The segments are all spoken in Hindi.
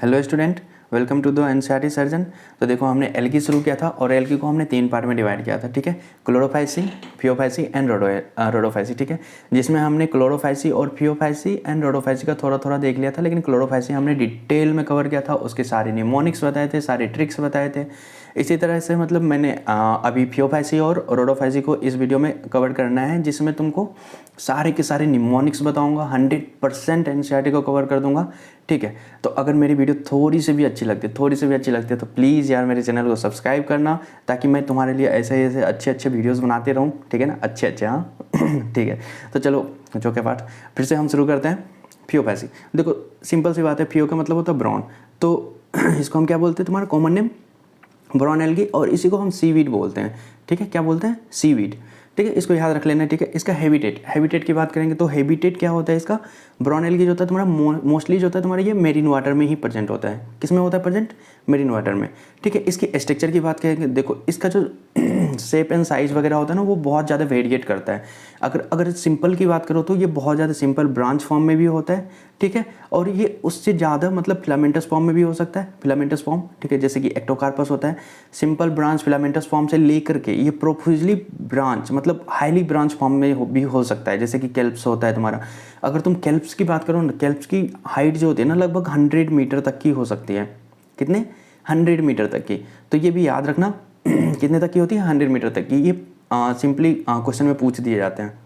Hello student, welcome to the NCERT surgeon. तो देखो हमने एल्गी शुरू किया था और एल्गी को हमने 3 पार्ट में डिवाइड किया था, ठीक है। क्लोरोफाइसी, फियोफाइसी एंड रोडोफाइसी, ठीक है। जिसमें हमने क्लोरोफाइसी और फियोफाइसी एंड रोडोफाइसी का थोड़ा थोड़ा देख लिया था, लेकिन क्लोरोफाइसी हमने डिटेल में कवर किया था, उसके सारे निमोनिक्स बताए थे, सारे ट्रिक्स बताए थे। इसी तरह से मतलब मैंने अभी फियोफाइसी और रोडोफाइसी को इस वीडियो में कवर करना है, जिसमें तुमको सारे के सारे निमोनिक्स बताऊंगा, 100% एनसीईआरटी को कवर कर दूंगा, ठीक है। तो अगर मेरी वीडियो थोड़ी सी भी अच्छी लगती है तो प्लीज़ यार मेरे चैनल को सब्सक्राइब करना, ताकि मैं तुम्हारे लिए ऐसे ऐसे अच्छे अच्छे वीडियोस बनाते रहूँ, ठीक है ना। अच्छे अच्छे, हाँ ठीक है। तो चलो जो के पार्ट फिर से हम शुरू करते हैं। फियोफाइसी, देखो सिंपल सी बात है, फियो का मतलब होता है ब्राउन, तो इसको हम क्या बोलते हैं, तुम्हारा कॉमन नेम ब्राउन एल्गी, और इसी को हम सीवीड बोलते हैं, ठीक है। क्या बोलते हैं? सीवीड, ठीक है। इसको याद रख लेना, ठीक है। इसका हैबिटेट की बात करेंगे तो हैबिटेट क्या होता है इसका, ब्राउन एल्गी जो होता है तुम्हारा मोस्टली जो होता है तुम्हारा ये मेरीन वाटर में ही प्रेजेंट होता है। किस में होता है प्रेजेंट? मेरीन वाटर में, ठीक है। इसकी स्ट्रक्चर की बात करेंगे, देखो इसका जो शेप एंड साइज वगैरह होता है ना, वो बहुत ज़्यादा वेरिएट करता है। अगर सिंपल की बात करो तो ये बहुत ज़्यादा सिंपल ब्रांच फॉर्म में भी होता है, ठीक है। और ये उससे ज़्यादा मतलब फिलामेंटस फॉर्म में भी हो सकता है, फिलामेंटस फॉर्म, ठीक है। जैसे कि एक्टोकार्पस होता है, सिंपल ब्रांच फिलामेंटस फॉर्म से लेकर के ये प्रोफुजली ब्रांच मतलब हाईली ब्रांच फॉर्म में भी हो सकता है, जैसे कि कैल्प्स होता है तुम्हारा। अगर तुम कैल्प्स की बात करो ना, कैल्प्स की हाइट जो होती है ना लगभग 100 मीटर तक की हो सकती है। कितने? 100 मीटर तक की। तो ये भी याद रखना कितने तक की होती है? 100 मीटर तक की। ये सिंपली क्वेश्चन में पूछ दिए जाते हैं।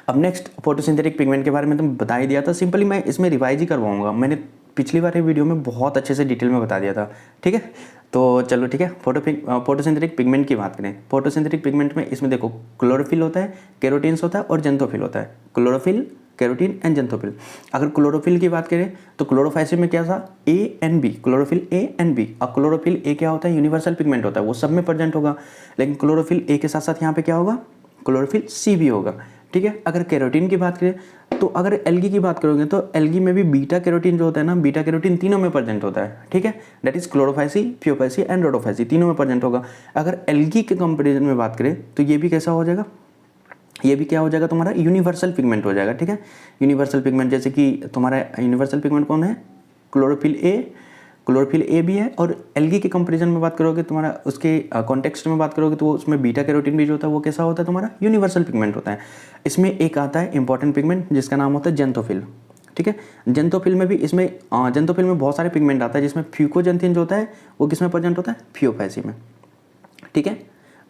अब नेक्स्ट फोटोसिंथेटिक पिगमेंट के बारे में तुम बता ही दिया था, सिंपली मैं इसमें रिवाइज ही करवाऊंगा। मैंने पिछली बार वीडियो में बहुत अच्छे से डिटेल में बता दिया था, ठीक है। तो चलो ठीक है, फोटोसिंथेटिक पिगमेंट की बात करें। फोटोसिंथेटिक पिगमेंट में इसमें देखो क्लोरोफिल होता है, केरोटीन्स होता है और जेंथोफिल होता है। Chlorophyll, carotene and xanthophyll. अगर क्लोरोफिल की बात करें तो क्लोरोफाइसी में क्या था? A and B, chlorophyll A and B. अब क्लोरोफिल ए क्या होता है? यूनिवर्सल पिगमेंट होता है, वो सब में प्रेजेंट होगा। लेकिन क्लोरोफिल ए के साथ साथ यहाँ पे क्या होगा? क्लोरोफिल सी भी होगा, ठीक है। अगर कैरोटीन की बात करें तो अगर एल्गी की बात करोगे तो एल्गी में भी बीटा कैरोटीन जो होता है ना, बीटा कैरोटीन तीनों में प्रेजेंट होता है, ठीक है। That is Chlorophyceae, Phaeophyceae and Rhodophyceae, तीनों में प्रेजेंट होगा। अगर एल्गी के कंपेरिजन में बात करें तो ये भी कैसा हो जाएगा? ये भी क्या हो जाएगा तुम्हारा? यूनिवर्सल पिगमेंट हो जाएगा, ठीक है। यूनिवर्सल पिगमेंट जैसे कि तुम्हारा यूनिवर्सल पिगमेंट कौन है? क्लोरोफिल ए भी है। और एल्गी के कंपैरिजन में बात करोगे तुम्हारा, उसके कॉन्टेक्स्ट में बात करोगे तो उसमें बीटा कैरोटीन भी जो होता है वो कैसा होता है तुम्हारा? यूनिवर्सल पिगमेंट होता है। इसमें एक आता है इंपॉर्टेंट पिगमेंट जिसका नाम होता है जेंथोफिल, ठीक है। जेंथोफिल में भी इसमें जेंथोफिल में बहुत सारे पिगमेंट आता है, जिसमें फ्यूकोजेंथिन जो होता है वो किसमें प्रेजेंट होता है? फियोफाइसी में, ठीक है।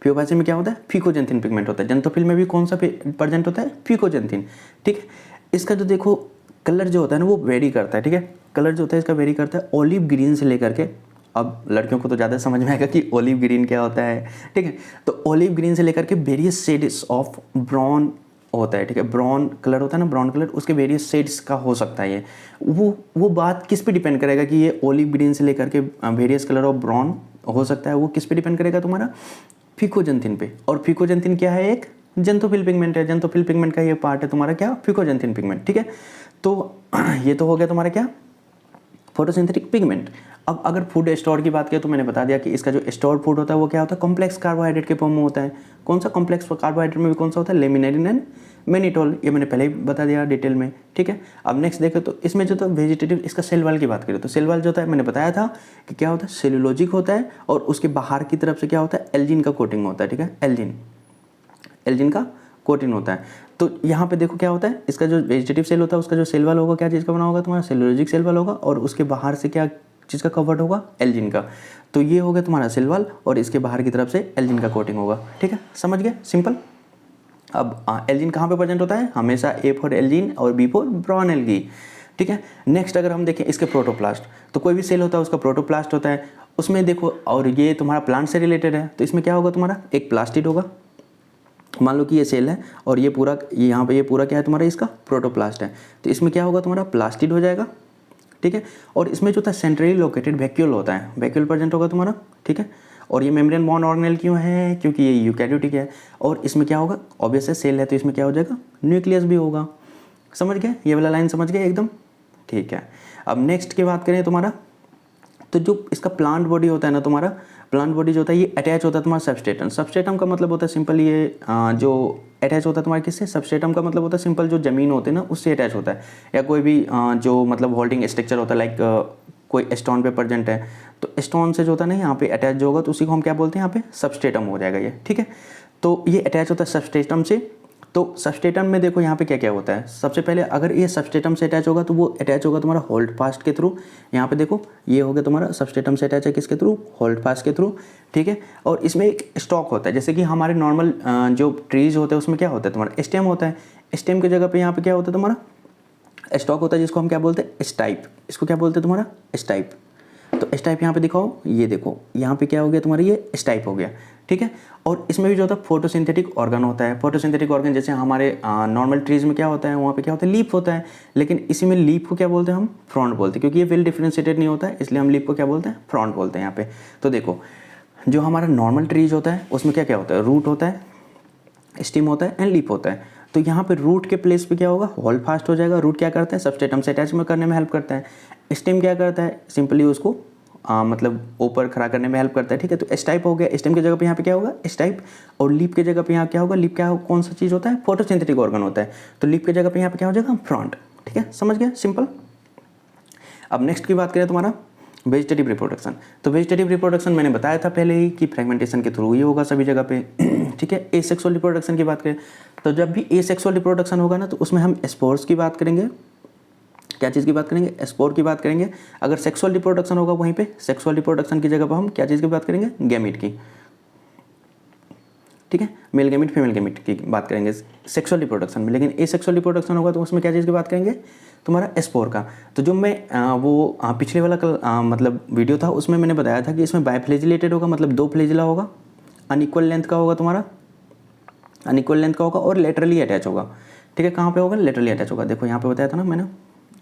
फियोफाइसी में क्या होता है? फिकोजेंथिन पिगमेंट होता है। जेंथोफिल में भी कौन सा प्रेजेंट होता है? फिकोजेंथिन, ठीक है। इसका जो देखो कलर जो होता है ना वो वेरी करता है, ठीक है। कलर जो होता है इसका वेरी करता है ऑलिव ग्रीन से लेकर के, अब लड़कियों को तो ज़्यादा समझ में आएगा कि ऑलिव ग्रीन क्या होता है, ठीक है। तो ऑलिव ग्रीन से लेकर के वेरियस शेड्स ऑफ ब्राउन होता है, ठीक है। ब्राउन कलर होता है ना, ब्राउन कलर, उसके वेरियस शेड्स का हो सकता है ये। वो बात किस पे डिपेंड करेगा कि ये ऑलिव ग्रीन से लेकर के वेरियस कलर ऑफ ब्राउन हो सकता है, वो किस पे डिपेंड करेगा तुम्हारा? फिकोजेंथिन पे। और फिकोजेंथिन क्या है? एक जेंथोफिल पिगमेंट है। जेंथोफिल पिगमेंट का ये पार्ट है तुम्हारा क्या? फिकोजेंथिन पिगमेंट, ठीक है। तो ये तो हो गया तुम्हारा क्या? Photosynthetic pigment. अब अगर फूड स्टोर की बात करें तो मैंने बता दिया कि इसका जो स्टोर फूड होता है वो क्या होता है? कॉम्प्लेक्स कार्बोहाइड्रेट के फॉर्म में होता है। कौन सा कॉम्प्लेक्स कार्बोहाइड्रेट में भी कौन सा होता है? लेमिनेरिन एंड मेनिटोल, ये मैंने पहले ही बता दिया डिटेल में, ठीक है। अब नेक्स्ट देखो तो इसमें जो तो वेजिटेटिव, इसका सेल वॉल की बात करें तो सेल वॉल जो होता है मैंने बताया था कि क्या होता है? सेलुलोजिक होता है, और उसके बाहर की तरफ से क्या होता है? एल्जिन का कोटिंग होता है, ठीक है। एल्जिन का कोटिंग होता है। तो यहाँ पे देखो क्या होता है, इसका जो वेजिटेटिव सेल होता है उसका जो सेल वॉल होगा क्या चीज़ का बना होगा तुम्हारा? सेलुलोजिक सेल वॉल होगा, और उसके बाहर से क्या चीज़ का कवर्ड होगा? एल्जिन का। तो ये हो गया तुम्हारा सेल वॉल, और इसके बाहर की तरफ से एल्जिन का कोटिंग होगा, ठीक है। समझ गए? सिंपल। अब एल्जिन कहाँ पे प्रेजेंट होता है? हमेशा ए फॉर एल्जिन और बी फॉर ब्राउन एल्गी, ठीक है। नेक्स्ट अगर हम देखें इसके प्रोटोप्लास्ट, तो कोई भी सेल होता है उसका प्रोटोप्लास्ट होता है, उसमें देखो, और ये तुम्हारा प्लांट से रिलेटेड है, तो इसमें क्या होगा तुम्हारा? एक प्लास्टिड होगा। मान लो कि ये सेल है और ये पूरा, यहाँ पे ये पूरा क्या है तुम्हारा? इसका प्रोटोप्लास्ट है। तो इसमें क्या होगा तुम्हारा? प्लास्टिड हो जाएगा, ठीक है। और इसमें जो था सेंट्रली लोकेटेड वैक्यूल होता है, वैक्यूल प्रेजेंट होगा तुम्हारा, ठीक है। और ये मेम्ब्रेन बॉन्ड ऑर्गेनेल क्यों है? क्योंकि ये यूकैरियोटिक है। और इसमें क्या होगा? ऑब्वियस है सेल है तो इसमें क्या हो जाएगा? न्यूक्लियस भी होगा। समझ गए? ये वाला लाइन समझ गए एकदम? ठीक है। अब नेक्स्ट की बात करें तुम्हारा, तो जो इसका प्लांट बॉडी होता है ना तुम्हारा, प्लांट बॉडी जो होता है ये अटैच होता है तुम्हारा सबस्ट्रेटम। सबस्ट्रेटम का मतलब होता है सिंपल ये जो अटैच होता है तुम्हारे किससे? सबस्ट्रेटम का मतलब होता है सिंपल जो जमीन होती है ना उससे अटैच होता है, या कोई भी जो मतलब होल्डिंग स्ट्रक्चर होता है, लाइक कोई स्टोन पे प्रेजेंट है तो स्टोन से जो होता है ना यहाँ पे अटैच जो होगा तो उसी को हम क्या बोलते हैं यहाँ पे सबस्ट्रेटम हो जाएगा ये, ठीक है। तो ये अटैच होता है सबस्ट्रेटम से। तो सबस्ट्रेटम में देखो यहाँ पे क्या क्या होता है, सबसे पहले अगर ये सबस्ट्रेटम से अटैच होगा तो वो अटैच होगा तुम्हारा होल्ड फास्ट के थ्रू। यहाँ पे देखो ये हो गया तुम्हारा सबस्ट्रेटम से अटैच है किसके थ्रू, होल्ड फास्ट के थ्रू, ठीक है। और इसमें एक स्टॉक होता है, जैसे कि हमारे नॉर्मल जो ट्रीज होते हैं उसमें क्या होता है तुम्हारा स्टेम होता है, स्टेम की जगह पे यहाँ पे क्या होता है तुम्हारा स्टॉक होता है जिसको हम क्या बोलते हैं स्टाइप, इसको क्या बोलते हैं तुम्हारा स्टाइप। तो स्टाइप यहाँ पे दिखाओ, ये देखो यहाँ पे क्या हो गया तुम्हारा ये स्टाइप हो गया, ठीक है। और इसमें भी जो होता है फोटोसिंथेटिक ऑर्गन होता है। फोटोसिंथेटिक ऑर्गन जैसे हमारे नॉर्मल ट्रीज में क्या होता है वहाँ पे क्या होता है लीफ होता है, लेकिन इसी में लीफ को क्या बोलते हैं हम फ्रॉन्ट बोलते हैं, क्योंकि ये वेल डिफरेंशिएटेड नहीं होता है इसलिए हम लीफ को क्या बोलते हैं फ्रॉन्ट बोलते हैं यहाँ पे। तो देखो जो हमारा नॉर्मल ट्रीज होता है उसमें क्या क्या होता है, रूट होता है, स्टिम होता है एंड लीफ होता है। तो यहाँ पे रूट के प्लेस पे क्या होगा होल्ड फास्ट हो जाएगा। रूट क्या करता है सबस्ट्रेटम से अटैच में करने में हेल्प करता है। स्टिम क्या करता है सिंपली उसको मतलब ऊपर खड़ा करने में हेल्प करता है, ठीक है। तो स्टाइप हो गया, स्टेम की जगह पे यहाँ पे क्या होगा स्टाइप, और लीप की जगह पे यहाँ क्या होगा, लीप क्या कौन सा चीज़ होता है फोटोसिंथेटिक ऑर्गन होता है। तो लीप की जगह पे यहाँ पे क्या हो जाएगा फ्रंट, ठीक है, समझ गया सिंपल। अब नेक्स्ट की बात करें तुम्हारा वेजिटेटिव रिप्रोडक्शन। तो वेजिटेटिव रिप्रोडक्शन मैंने बताया था पहले ही कि फ्रेगमेंटेशन के थ्रू ही होगा सभी जगह पे, ठीक है। एसेक्सुअल रिप्रोडक्शन की बात करें तो जब भी एसेक्सुअल रिप्रोडक्शन होगा ना तो उसमें हम स्पोर्स की बात करेंगे, क्या चीज़ की बात करेंगे स्पोर की बात करेंगे। अगर सेक्सुअल रिप्रोडक्शन होगा वहीं पे सेक्सुअल रिप्रोडक्शन की जगह पर हम क्या चीज़ की बात करेंगे गैमीट की, ठीक है, मेल गैमीट फीमेल गैमीट की बात करेंगे सेक्सुअल रिप्रोडक्शन में। लेकिन एसेक्सुअल रिप्रोडक्शन होगा तो उसमें क्या चीज़ की बात करेंगे तुम्हारा स्पोर का। तो जो मैं पिछले वाला कल मतलब वीडियो था उसमें मैंने बताया था कि इसमें बायफ्लेजिलेटेड होगा, मतलब 2 फ्लेजिला होगा, अनइक्वल लेंथ का होगा तुम्हारा, अनइक्वल लेंथ का होगा और लेटरली अटैच होगा, ठीक है। कहाँ पे होगा लेटरली अटैच होगा, देखो यहाँ पे बताया था ना मैंने।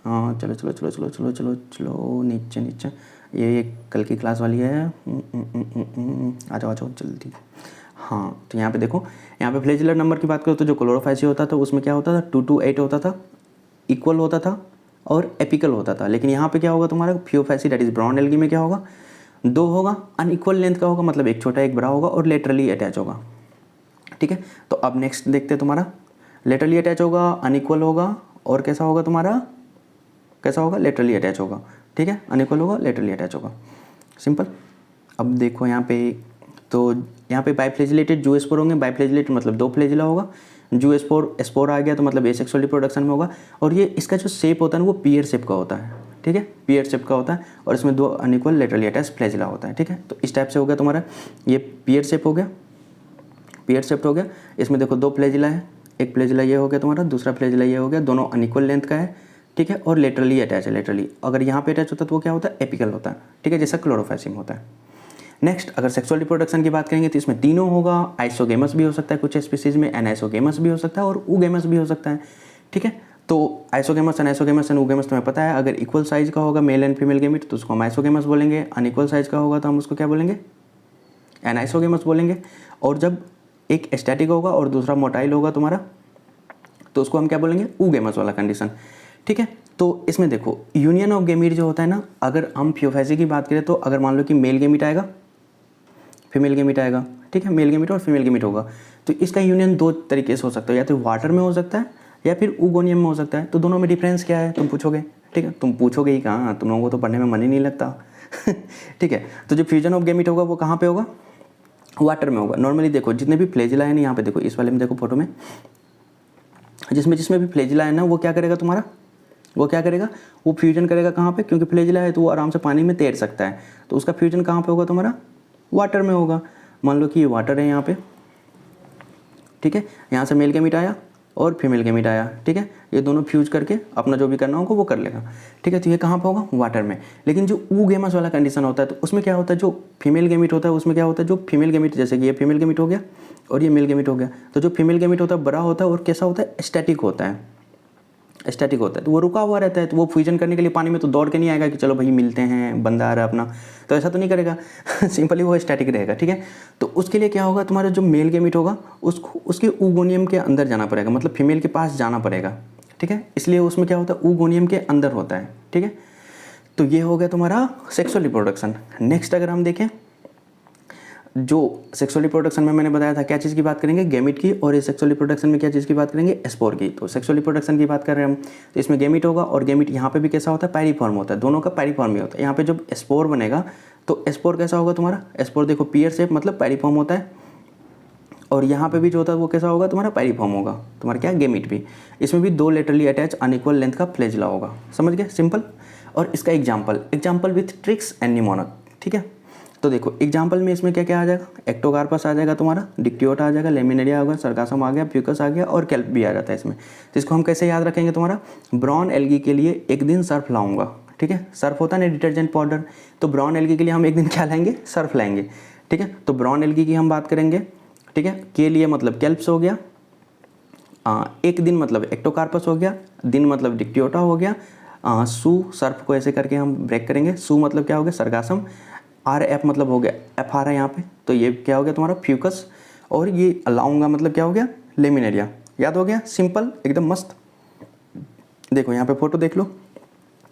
चलो चलो चलो चलो चलो चलो चलो नीचे नीचे, ये कल की क्लास वाली है, आ जाओ आ जाओ जल्दी। हाँ तो यहाँ पे देखो, यहाँ पे फ्लेजिलर नंबर की बात करो तो जो क्लोरोफाइसी होता था उसमें क्या होता था 2 to 8 होता था, इक्वल होता था और एपिकल होता था। लेकिन यहाँ पे क्या होगा तुम्हारा Phaeophyceae that is brown algae में क्या होगा 2 होगा, अनइक्वल लेंथ का होगा, मतलब एक छोटा एक बड़ा होगा और लेटरली अटैच होगा, ठीक है। तो अब नेक्स्ट देखते हैं तुम्हारा लेटरली अटैच होगा, अनइक्वल होगा और कैसा होगा तुम्हारा, कैसा होगा लेटरली अटैच होगा, ठीक है, अनइक्वल होगा लेटरली अटैच होगा, सिंपल। अब देखो यहाँ पे, तो यहाँ पे बाइफ्लेजिलेटेड जो स्पोर होंगे, बाइफ्लेजिलेटेड मतलब 2 फ्लेजिला होगा, जो स्पोर आ गया तो मतलब एसेक्सुअल रिप्रोडक्शन में होगा। और ये इसका जो शेप होता है ना वो पियर शेप का होता है, ठीक है, पियर शेप का होता है और इसमें 2 अनइक्वल लेटरली अटैच फ्लेजिला होता है, ठीक है। तो इस टाइप से हो गया तुम्हारा ये पियर शेप हो गया, पियर शेप हो गया। इसमें देखो 2 फ्लेजिला है, एक फ्लेजिला ये हो गया तुम्हारा, दूसरा फ्लेजिला ये हो गया, दोनों अनइक्वल लेंथ का है, ठीक है, और लेटरली अटैच है। लेटरली अगर यहाँ पे अटैच होता है तो वो क्या होता है एपिकल होता है, ठीक है, जैसा क्लोरोफाइसिम होता है। नेक्स्ट अगर सेक्सुअल रिप्रोडक्शन की बात करेंगे तो इसमें तीनों होगा, आइसोगेमस भी हो सकता है कुछ स्पीसीज में, एनाइसोगेमस भी हो सकता है और ऊगेमस भी हो सकता है, ठीक है। तो आइसोगेमस एनाइसोगेमस एंड ऊगेमस तुम्हें पता है, अगर इक्वल साइज का होगा मेल एंड फीमेल गेमिट तो उसको हम आइसोगेमस बोलेंगे, अनइक्वल साइज का होगा तो हम उसको क्या बोलेंगे एनाइसोगेमस बोलेंगे। और जब एक स्टैटिक होगा और दूसरा मोटाइल होगा तुम्हारा तो उसको हम क्या बोलेंगे ऊगेमस वाला कंडीशन, ठीक है। तो इसमें देखो यूनियन ऑफ गेमीट जो होता है ना, अगर हम फियोफाइसी की बात करें तो अगर मान लो कि मेल गेमीट आएगा फीमेल गेमीट आएगा, ठीक है, मेल गेमीट और फीमेल गेमीट होगा तो इसका यूनियन 2 तरीके से हो सकता है, या तो वाटर में हो सकता है या फिर ऊगोनियम में हो सकता है। तो दोनों में डिफरेंस क्या है तुम पूछोगे, ठीक है, तुम पूछोगे ही कहाँ, तुम लोगों को तो पढ़ने में मन ही नहीं लगता ठीक है। तो जो फ्यूजन ऑफ गेमीट होगा वो कहाँ पे होगा वाटर में होगा। नॉर्मली देखो जितने भी फ्लेजिला है ना, यहाँ पे देखो इस वाले में देखो फोटो में, जिसमें भी फ्लेजिला है ना वो क्या करेगा तुम्हारा, वो क्या करेगा वो फ्यूजन करेगा कहाँ पे, क्योंकि फ्लेजिला है तो वो आराम से पानी में तैर सकता है, तो उसका फ्यूजन कहाँ पे होगा तुम्हारा वाटर में होगा। मान लो कि ये वाटर है यहाँ पे, ठीक है, यहाँ से मेल गेमीट आया और फीमेल गेमीट आया, ठीक है, ये दोनों फ्यूज करके अपना जो भी करना होगा वो कर लेगा, ठीक है। तो ये कहाँ पे होगा वाटर में। लेकिन जो ऊगेमस वाला कंडीशन होता है तो उसमें क्या होता है, जो फीमेल गेमीट होता है उसमें क्या होता है, जो फीमेल गेमीट जैसे कि ये फीमेल गेमीट हो गया और ये मेल गेमीट हो गया, तो जो फीमेल गेमीट होता है बड़ा होता है और कैसा होता है स्टैटिक होता है, स्टैटिक होता है, तो वो रुका हुआ रहता है। तो वो फ्यूजन करने के लिए पानी में तो दौड़ के नहीं आएगा कि चलो भाई मिलते हैं बंदा आ रहा है अपना, तो ऐसा तो नहीं करेगा सिंपली वो स्टैटिक रहेगा, ठीक है। तो उसके लिए क्या होगा तुम्हारा जो मेल गेमीट होगा उसको उसके ऊगोनियम के अंदर जाना पड़ेगा, मतलब फीमेल के पास जाना पड़ेगा, ठीक है, इसलिए उसमें क्या होता है ऊगोनियम के अंदर होता है, ठीक है। तो ये हो गया तुम्हारा सेक्सुअल रिप्रोडक्शन। नेक्स्ट अगर हम देखें जो सेक्सुअल रिप्रोडक्शन में मैंने बताया था क्या चीज़ की बात करेंगे, गैमिट की, और ये सेक्सुअल रिप्रोडक्शन में क्या चीज़ की बात करेंगे, स्पोर की। तो सेक्सुअल रिप्रोडक्शन की बात कर रहे हैं हम, तो इसमें गैमिट होगा, और गैमिट यहाँ पे भी कैसा होता है, पैरीफॉर्म होता है, दोनों का पैरीफॉर्म ही होता है। यहाँ पे जब स्पोर बनेगा तो स्पोर कैसा होगा तुम्हारा, स्पोर देखो पीयर शेप मतलब पैरीफॉर्म होता है, और यहाँ पे भी जो होता है वो कैसा होगा तुम्हारा, पैरीफॉर्म होगा तुम्हारा क्या, गैमिट भी। इसमें भी 2 लेटरली अटैच अनइक्वल लेंथ का फ्लैजिला होगा, समझ गए, सिंपल। और इसका example with tricks and mnemonic, ठीक है। तो देखो एग्जाम्पल में इसमें क्या क्या आ जाएगा, एक्टोकार्पस आ जाएगा तुम्हारा, डिक्टियोटा आ जाएगा, लेमिनेरिया होगा, सरगासम आ गया, फ्यूकस आ गया, और केल्प भी आ जाता है इसमें। तो इसको हम कैसे याद रखेंगे, तुम्हारा ब्राउन एल्गी के लिए एक दिन सर्फ लाऊंगा, ठीक है। सर्फ होता है ना डिटर्जेंट पाउडर, तो ब्राउन एल्गी के लिए हम एक दिन क्या लाएंगे, सर्फ लाएंगे, ठीक है। तो ब्राउन एल्गी की हम बात करेंगे, ठीक है, के लिए मतलब केल्प्स हो गया, एक दिन मतलब एक्टोकार्पस हो गया, दिन मतलब डिक्टियोटा हो गया, सू सर्फ को ऐसे करके हम ब्रेक करेंगे, सू मतलब क्या हो गया, सरगासम, आर एफ मतलब हो गया, एफ आ रहा है यहाँ पे, तो ये क्या हो गया तुम्हारा फ्यूकस, और ये लाऊंगा मतलब क्या हो गया, लेमिनेरिया। याद हो गया, सिंपल एकदम मस्त। देखो यहाँ पे फोटो देख लो,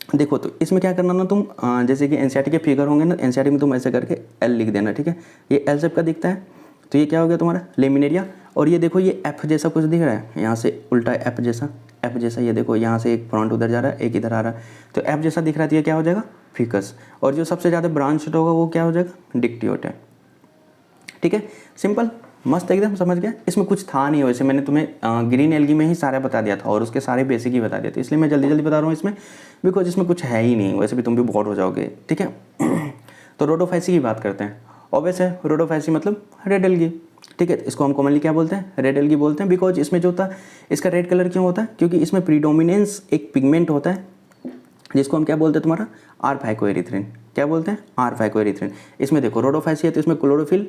देखो तो इसमें क्या करना ना तुम, जैसे कि एनसीईआरटी के फिगर होंगे ना, एनसीईआरटी में तुम ऐसे करके एल लिख देना, ठीक है। ये एल शेप का दिखता है, तो ये क्या हो गया तुम्हारा लेमिनेरिया। और ये देखो ये एफ जैसा कुछ दिख रहा है, यहाँ से उल्टा एफ जैसा, ये देखो यहाँ से एक फ्रंट उधर जा रहा है, एक इधर आ रहा है, तो एफ जैसा दिख रहा है, तो ये क्या हो जाएगा, फिकस। और जो सबसे ज़्यादा ब्रांच्ड होगा वो क्या हो जाएगा, डिक्टियोटा, ठीक है। सिंपल मस्त एकदम, समझ गया। इसमें कुछ था नहीं, वैसे मैंने तुम्हें ग्रीन एल्गी में ही सारा बता दिया था, और उसके सारे बेसिक ही बता दिए थे, इसलिए मैं जल्दी जल्दी बता रहा हूँ इसमें, बिकॉज इसमें कुछ है ही नहीं, वैसे भी तुम भी बोर हो जाओगे, ठीक है। तो रोडोफाइसी की बात करते हैं। ऑब्वियस है, रोडोफाइसी मतलब रेड एल्गी, ठीक है। इसको हम कॉमनली क्या बोलते हैं, रेड एल्गी बोलते हैं, बिकॉज इसमें जो होता है, इसका रेड कलर क्यों होता है, क्योंकि इसमें प्रीडोमिनेंस एक पिगमेंट होता है, जिसको हम क्या बोलते हैं तुम्हारा, आर फाइकोएरिथ्रिन। क्या बोलते हैं, आर फाइकोएरिथ्रिन। इसमें देखो रोडोफाइसी है तो इसमें क्लोरोफिल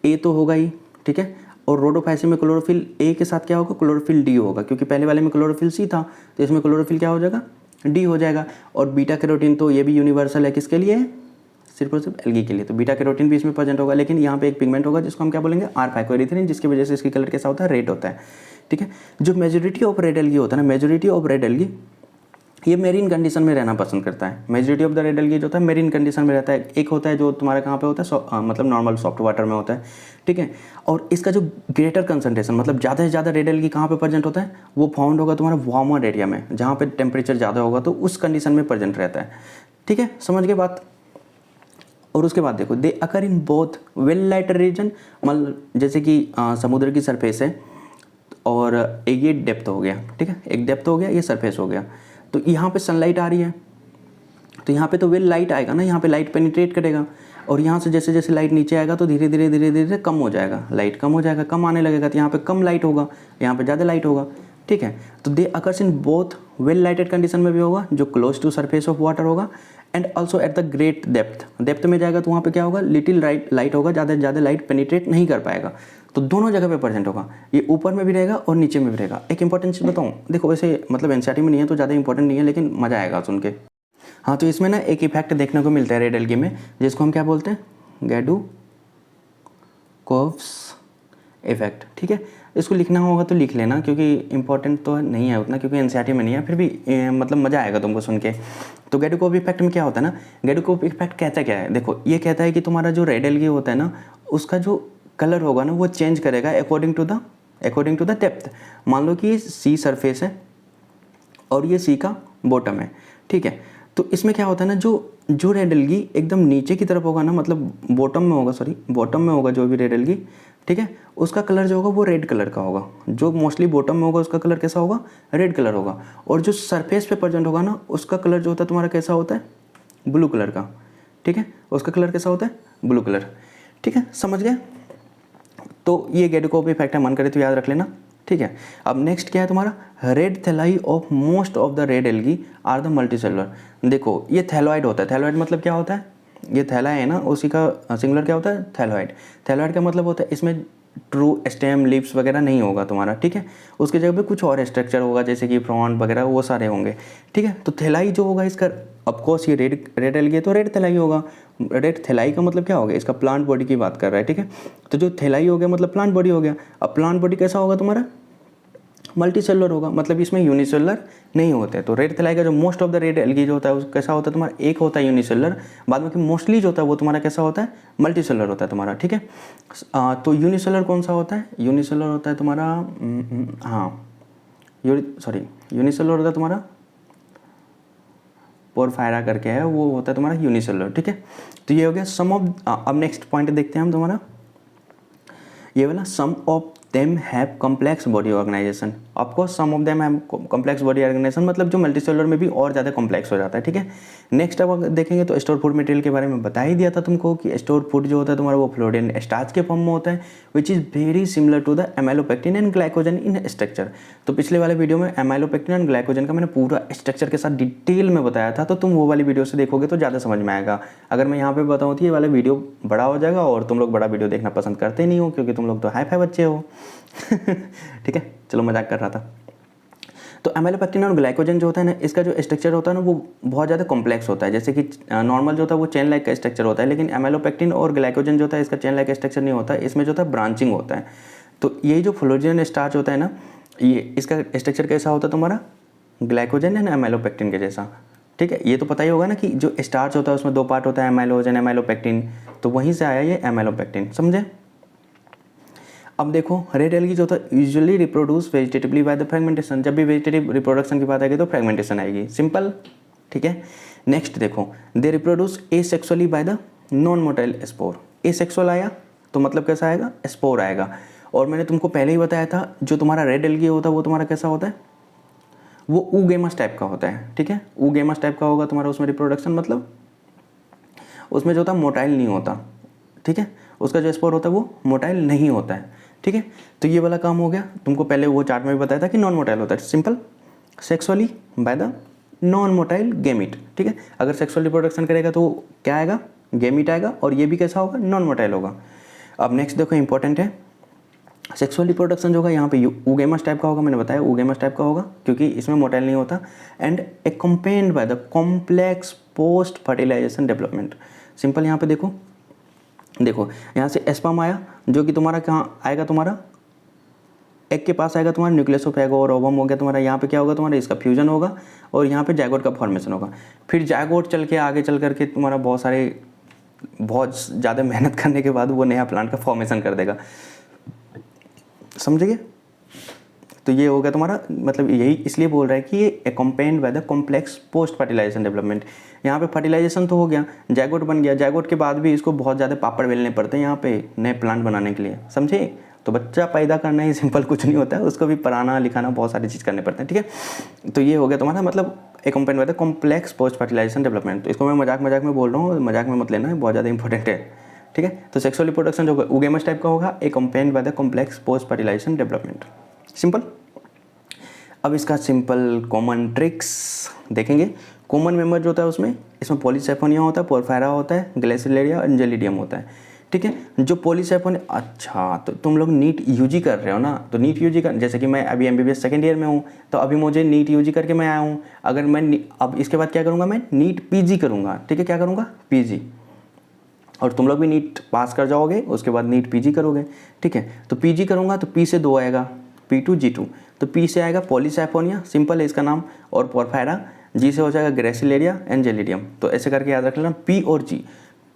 ए तो होगा ही, ठीक है। और रोडोफाइसी में क्लोरोफिल ए के साथ क्या होगा, क्लोरोफिल डी होगा, क्योंकि पहले वाले में क्लोरोफिल सी था, तो इसमें क्लोरोफिल क्या हो जाएगा, डी हो जाएगा। और बीटा कैरोटीन तो ये भी यूनिवर्सल है, किसके लिए है, सिर्फ और सिर्फ एल्गी के लिए, तो बीटा कैरोटीन भी इसमें प्रेजेंट होगा, लेकिन यहाँ पे एक पिगमेंट होगा जिसको हम क्या बोलेंगे, आर फाइकोएरिथ्रिन, जिसकी वजह से इसकी कलर कैसा होता है, रेड होता है, ठीक है। जो मेजोरिटी ऑफ रेड एल्गी होता है ना, मेजोरिटी ऑफ रेड एल्गी ये मेरीन कंडीशन में रहना पसंद करता है। Majority of the red algae जो होता है मेरीन कंडीशन में रहता है। एक होता है जो तुम्हारा कहाँ पे होता है, मतलब नॉर्मल सॉफ्ट वाटर में होता है, ठीक है। और इसका जो ग्रेटर कंसंट्रेशन मतलब ज़्यादा से ज़्यादा रेड एल्गी कहाँ पे प्रेजेंट होता है, वो फाउंड होगा तुम्हारा वार्मर एरिया में, जहाँ पे टेम्परेचर ज़्यादा होगा तो उस कंडीशन में प्रेजेंट रहता है, ठीक है, समझ गए बात। और उसके बाद देखो they occur in both well lighter region, मतलब जैसे कि समुद्र की सरफेस है, और एक ये डेप्थ हो गया, ठीक है, एक डेप्थ हो गया, ये सरफेस हो गया, तो यहाँ पे सनलाइट आ रही है, तो यहाँ पे तो वेल लाइट आएगा ना, यहाँ पे लाइट पेनिट्रेट करेगा, और यहाँ से जैसे जैसे लाइट नीचे आएगा तो धीरे धीरे धीरे धीरे कम हो जाएगा, लाइट कम हो जाएगा, कम आने लगेगा, तो यहाँ पे कम लाइट होगा, यहाँ पे ज़्यादा लाइट होगा, ठीक है। तो they occurs in both well lighted condition में भी होगा, जो close to surface of water होगा, and also at the great depth में जाएगा तो वहाँ पे क्या होगा, लिटिल लाइट होगा, ज़्यादा लाइट पेनिट्रेट नहीं कर पाएगा, तो दोनों जगह पे प्रेजेंट होगा, ये ऊपर में भी रहेगा और नीचे में भी रहेगा। एक इंपॉर्टेंट चीज़ बताऊँ, देखो वैसे मतलब एनसीईआरटी में नहीं है तो ज़्यादा इंपॉर्टेंट नहीं है, लेकिन मज़ा आएगा सुन के। हाँ, तो इसमें ना एक इफेक्ट देखने को मिलता है रेड एल्गी में, जिसको हम क्या बोलते हैं, गैडुकोव्स इफेक्ट, ठीक है। इसको लिखना होगा तो लिख लेना, क्योंकि इंपॉर्टेंट तो नहीं है उतना, क्योंकि एनसीईआरटी में नहीं है, फिर भी मतलब मज़ा आएगा तुमको सुन के। तो गैडुकोव इफेक्ट में क्या होता है ना, गैडुकोव इफेक्ट कहता क्या है, देखो ये कहता है कि तुम्हारा जो रेड एल्गी होता है ना, उसका जो कलर होगा ना वो चेंज करेगा अकॉर्डिंग टू द डेप्थ। मान लो कि ये सी सरफेस है और ये सी का बॉटम है, ठीक है। तो इसमें क्या होता है ना, जो रेड एल्गी एकदम नीचे की तरफ होगा ना, मतलब बॉटम में होगा जो भी रेड एल्गी, ठीक है, उसका कलर जो होगा वो रेड कलर का होगा। जो मोस्टली बॉटम में होगा उसका कलर कैसा होगा, रेड कलर होगा। और जो सरफेस पे प्रेजेंट होगा ना, उसका कलर जो होता है तुम्हारा कैसा होता है, ब्लू कलर का, ठीक है, उसका कलर कैसा होता है, ब्लू कलर, ठीक है, समझ गए। तो ये गैडुकोव इफेक्ट है, मन करे तो याद रख लेना, ठीक है। अब नेक्स्ट क्या है तुम्हारा, red thalli of most of the red algae are the multicellular. देखो ये थैलॉइड होता है, थैलॉइड मतलब क्या होता है, ये थैला है ना, उसी का सिंगुलर क्या होता है, थैलॉइड। थैलॉइड का मतलब होता है इसमें ट्रू स्टेम लीव्स वगैरह नहीं होगा तुम्हारा, ठीक है, उसकी जगह पे कुछ और स्ट्रक्चर होगा, जैसे कि फ्रॉन्ट वगैरह वो सारे होंगे, ठीक है। तो थैलाई जो होगा इसका, ऑफकोर्स ये रेड एल्गी है तो रेड थैलाई होगा। रेड थैलाई का मतलब क्या हो गया, इसका प्लांट बॉडी की बात कर रहा है, ठीक है। तो जो थैलाई हो गया मतलब प्लांट बॉडी हो गया। अब प्लांट बॉडी कैसा होगा तुम्हारा, मल्टी सेलुलर होगा, मतलब इसमें यूनिसेलुलर नहीं होते। तो रेड थैलाई का जो most of the red algae जो होता है वो कैसा होता है तुम्हारा, एक होता है यूनिसेलुलर, बाद में कि मोस्टली जो होता है वो तुम्हारा कैसा होता है, मल्टी सेलुलर होता है तुम्हारा, ठीक है। तो यूनिसेलुलर कौन सा होता है, यूनिसेलुलर होता है तुम्हारा यूनिसेलुलर होता है तुम्हारा पोरफायरा करके है, वो होता है तुम्हारा यूनिसेलुलर, ठीक है। तो ये हो गया सम ऑफ। अब नेक्स्ट पॉइंट देखते हैं हम तुम्हारा, ये वाला some of them have complex body organisation. Of course some of them have complex body organisation मतलब जो मल्टीसेलुलर में भी और ज़्यादा कॉम्प्लेक्स हो जाता है, ठीक है। नेक्स्ट अब देखेंगे तो स्टोर फूड मटेरियल के बारे में बता ही दिया था तुमको कि स्टोर फूड जो होता है तुम्हारा वो फ्लोरीन स्टार्च के फॉर्म में होता है, which is very similar to the amylopectin and glycogen in structure. तो पिछले वाले वीडियो में एमाइलोपेक्टिन एंड ग्लाइकोजन का मैंने पूरा स्ट्रक्चर के साथ डिटेल में बताया था, तो तुम वो वाली वीडियो से देखोगे तो ज़्यादा समझ में आएगा। अगर मैं यहाँ पे बताऊँ तो ये वाला वीडियो बड़ा हो जाएगा, और तुम लोग बड़ा वीडियो देखना पसंद करते नहीं हो क्योंकि तुम लोग तो हाई फाई बच्चे हो। ठीक है, चलो मजाक कर रहा था। तो एमाइलोपेक्टिन और ग्लाइकोजन जो होता है ना, इसका जो स्ट्रक्चर होता है ना वो बहुत ज़्यादा कॉम्प्लेक्स होता है। जैसे कि नॉर्मल जो होता है वो चेन लाइक का स्ट्रक्चर होता है, लेकिन एमाइलोपेक्टिन और ग्लाइकोजन जो होता है इसका चेन लाइक स्ट्रक्चर नहीं होता है, इसमें जो होता है ब्रांचिंग होता है। तो यही जो फ्लोरीन स्टार्च होता है ना, ये इसका स्ट्रक्चर कैसा होता है तुम्हारा, ग्लाइकोजन एंड एमाइलोपेक्टिन के जैसा, ठीक है। ये तो पता ही होगा ना कि जो स्टार्च होता है उसमें दो पार्ट होता है, एमाइलोजन एमाइलोपेक्टिन, तो वहीं से आया ये एमाइलोपेक्टिन, समझे। अब देखो रेड एल्गी जो होता है usually reproduce vegetatively by the fragmentation. जब भी वेजिटेटिव रिप्रोडक्शन की बात आएगी तो फ्रेगमेंटेशन आएगी, सिंपल, ठीक है। नेक्स्ट देखो, they reproduce asexually by the non motile spore. Asexual आया तो मतलब कैसा आएगा, स्पोर आएगा। और मैंने तुमको पहले ही बताया था जो तुम्हारा रेड एल्गी होता है वो तुम्हारा कैसा होता है, वो ऊगेमस टाइप का होता है, ठीक है। ऊगेमस टाइप का होगा तुम्हारा, उसमें रिप्रोडक्शन मतलब उसमें जो होता है मोटाइल नहीं होता, ठीक है। उसका जो स्पोर होता है वो मोटाइल नहीं होता है, ठीक है। तो ये वाला काम हो गया। तुमको पहले वो चार्ट में भी बताया था कि नॉन मोटाइल होता है, simple, sexually by the non motile gamete, ठीक है। अगर सेक्सुअल रिप्रोडक्शन करेगा तो क्या आएगा, गेमिट आएगा, और ये भी कैसा होगा, नॉन मोटाइल होगा। अब नेक्स्ट देखो इंपॉर्टेंट है, सेक्सुअल रिप्रोडक्शन जो होगा यहाँ पे ऊगेमस टाइप का होगा, मैंने बताया ऊगेमस टाइप का होगा क्योंकि इसमें मोटाइल नहीं होता, and accompanied by the complex post fertilisation development. Simple, यहाँ पे देखो यहाँ से स्पर्म आया जो कि तुम्हारा कहाँ आएगा, तुम्हारा एग के पास आएगा, तुम्हारा न्यूक्लियस ऑफ एग और ओवम हो गया तुम्हारा। यहाँ पे क्या होगा तुम्हारा, इसका फ्यूजन होगा और यहाँ पे जायगोट का फॉर्मेशन होगा। फिर जायगोट चल के आगे चल करके तुम्हारा बहुत ज़्यादा मेहनत करने के बाद वो नया प्लांट का फॉर्मेशन कर देगा, समझिए। तो ये हो गया तुम्हारा, मतलब यही इसलिए बोल रहा है कि ये accompanied by the complex post fertilisation development. यहाँ पे फर्टिलाइजेशन तो हो गया, जायगोट बन गया, जायगोट के बाद भी इसको बहुत ज़्यादा पापड़ बेलने पड़ते हैं यहाँ पे नए प्लांट बनाने के लिए, समझे। तो बच्चा पैदा करना ही सिंपल कुछ नहीं होता है, उसको भी पढ़ाना लिखाना बहुत सारी चीज़ करने पड़ते हैं, ठीक है। तो ये हो गया तुम्हारा मतलब accompanied by the complex post fertilisation development. तो इसको मैं मजाक में बोल रहा हूँ, मजाक में मत लेना, बहुत ज़्यादा इंपॉर्टेंट है, ठीक है। तो सेक्सुअल रिप्रोडक्शन जो ऊगेमस टाइप का होगा, accompanied by the complex post fertilisation development, simple. अब इसका सिंपल कॉमन ट्रिक्स देखेंगे। कॉमन मेंबर जो होता है उसमें इसमें पॉलीसेफोनिया होता है, पोरफायरा होता है, ग्लेसिलेरिया और एंजेलिडियम होता है, ठीक है। जो पॉलीसेफोनिया, अच्छा तो तुम लोग नीट यूजी कर रहे हो ना, तो नीट यूजी कर, जैसे कि मैं अभी एमबीबीएस सेकेंड ईयर में हूँ, तो अभी मुझे नीट यूजी करके मैं आया हूँ। अगर मैं अब इसके बाद क्या करूँगा, मैं नीट पीजी करूँगा, ठीक है। क्या करूँगा, पीजी। और तुम लोग भी नीट पास कर जाओगे, उसके बाद नीट पीजी करोगे, ठीक है। तो पीजी करूँगा तो पी से 2 आएगा, P2 G2। तो पी से आएगा पॉलीसेफोनिया, सिंपल है इसका नाम, और पोरफायरा। जी से हो जाएगा ग्रेसिलेरिया, एंजेलिडियम। तो ऐसे करके याद रख लेना, पी और जी।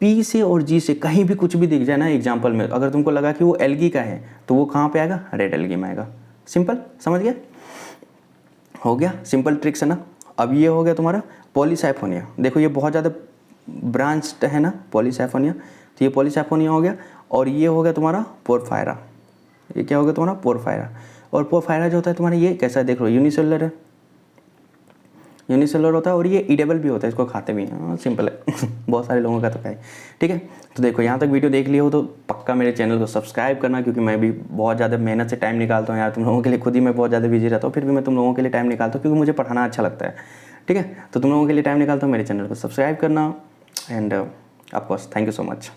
पी से और जी से कहीं भी कुछ भी दिख जाए ना एग्जाम्पल में, अगर तुमको लगा कि वो एल्गी का है तो वो कहाँ पे आएगा, रेड एल्गी में आएगा, सिंपल, समझ गए। हो गया सिंपल ट्रिक्स है ना। अब ये हो गया तुम्हारा पॉलीसेफोनिया। देखो ये बहुत ज़्यादा ब्रांच्ड है ना पॉलीसेफोनिया, तो ये पॉलीसेफोनिया हो गया। और ये हो गया तुम्हारा पोरफायरा। ये क्या हो गया तुम्हारा, पोरफायरा। और पोरफायरा जो होता है तुम्हारा ये कैसा है, देख लो यूनिसेलुलर है, यूनिसेलुलर होता है, और ये ईडेबल भी होता है, इसको खाते भी हैं, सिंपल है। बहुत सारे लोगों का तो है, ठीक है। तो देखो यहाँ तक वीडियो देख लिया हो तो पक्का मेरे चैनल को सब्सक्राइब करना, क्योंकि मैं भी बहुत ज़्यादा मेहनत से टाइम निकालता हूँ यार तुम लोगों के लिए। खुद ही मैं बहुत ज़्यादा बिजी रहता हूँ, फिर भी मैं तुम लोगों के लिए टाइम निकालता हूँ क्योंकि मुझे पढ़ाना अच्छा लगता है, ठीक है। तो तुम लोगों के लिए टाइम निकालता हूँ, मेरे चैनल को सब्सक्राइब करना, and of course thank you so much.